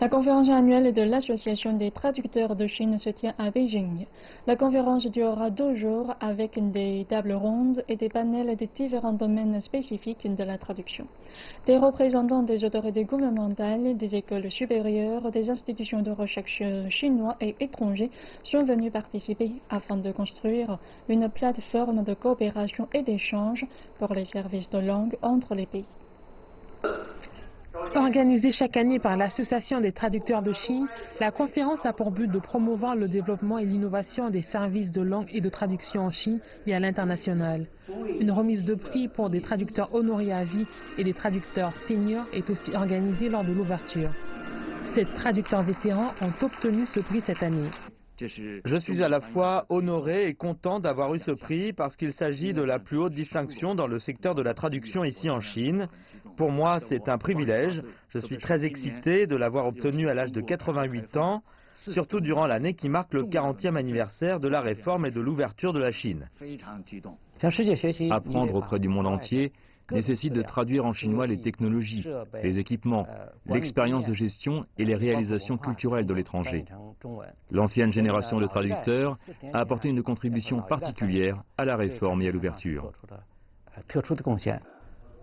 La conférence annuelle de l'Association des traducteurs de Chine se tient à Beijing. La conférence durera 2 jours avec des tables rondes et des panels de différents domaines spécifiques de la traduction. Des représentants des autorités gouvernementales, des écoles supérieures, des institutions de recherche chinois et étrangers sont venus participer afin de construire une plateforme de coopération et d'échange pour les services de langue entre les pays. Organisée chaque année par l'Association des traducteurs de Chine, la conférence a pour but de promouvoir le développement et l'innovation des services de langue et de traduction en Chine et à l'international. Une remise de prix pour des traducteurs honorés à vie et des traducteurs seniors est aussi organisée lors de l'ouverture. 7 traducteurs vétérans ont obtenu ce prix cette année. Je suis à la fois honoré et content d'avoir eu ce prix parce qu'il s'agit de la plus haute distinction dans le secteur de la traduction ici en Chine. Pour moi, c'est un privilège. Je suis très excité de l'avoir obtenu à l'âge de 88 ans, surtout durant l'année qui marque le 40e anniversaire de la réforme et de l'ouverture de la Chine. Apprendre auprès du monde entier nécessite de traduire en chinois les technologies, les équipements, l'expérience de gestion et les réalisations culturelles de l'étranger. L'ancienne génération de traducteurs a apporté une contribution particulière à la réforme et à l'ouverture.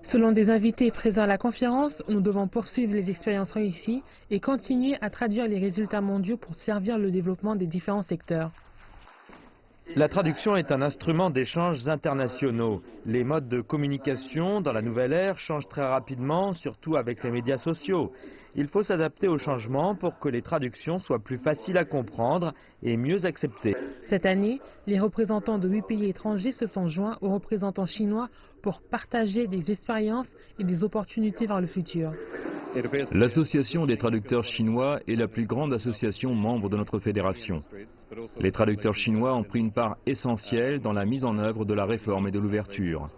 Selon des invités présents à la conférence, nous devons poursuivre les expériences réussies et continuer à traduire les résultats mondiaux pour servir le développement des différents secteurs. La traduction est un instrument d'échanges internationaux. Les modes de communication dans la nouvelle ère changent très rapidement, surtout avec les médias sociaux. Il faut s'adapter aux changements pour que les traductions soient plus faciles à comprendre et mieux acceptées. Cette année, les représentants de 8 pays étrangers se sont joints aux représentants chinois pour partager des expériences et des opportunités vers le futur. L'Association des traducteurs chinois est la plus grande association membre de notre fédération. Les traducteurs chinois ont pris une part essentielle dans la mise en œuvre de la réforme et de l'ouverture.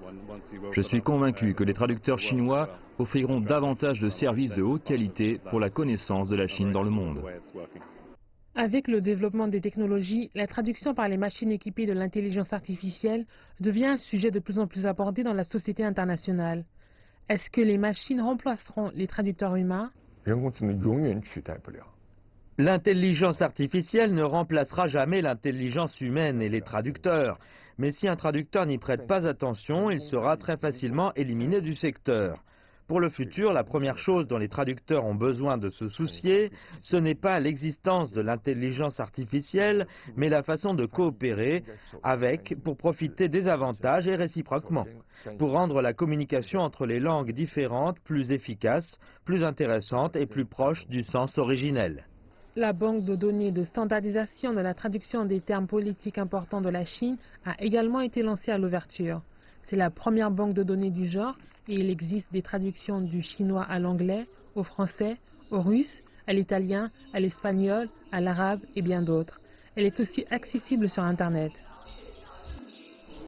Je suis convaincu que les traducteurs chinois offriront davantage de services de haute qualité pour la connaissance de la Chine dans le monde. Avec le développement des technologies, la traduction par les machines équipées de l'intelligence artificielle devient un sujet de plus en plus abordé dans la société internationale. Est-ce que les machines remplaceront les traducteurs humains? L'intelligence artificielle ne remplacera jamais l'intelligence humaine et les traducteurs. Mais si un traducteur n'y prête pas attention, il sera très facilement éliminé du secteur. Pour le futur, la première chose dont les traducteurs ont besoin de se soucier, ce n'est pas l'existence de l'intelligence artificielle, mais la façon de coopérer avec pour profiter des avantages et réciproquement, pour rendre la communication entre les langues différentes plus efficace, plus intéressante et plus proche du sens originel. La banque de données de standardisation de la traduction des termes politiques importants de la Chine a également été lancée à l'ouverture. C'est la première banque de données du genre et il existe des traductions du chinois à l'anglais, au français, au russe, à l'italien, à l'espagnol, à l'arabe et bien d'autres. Elle est aussi accessible sur Internet.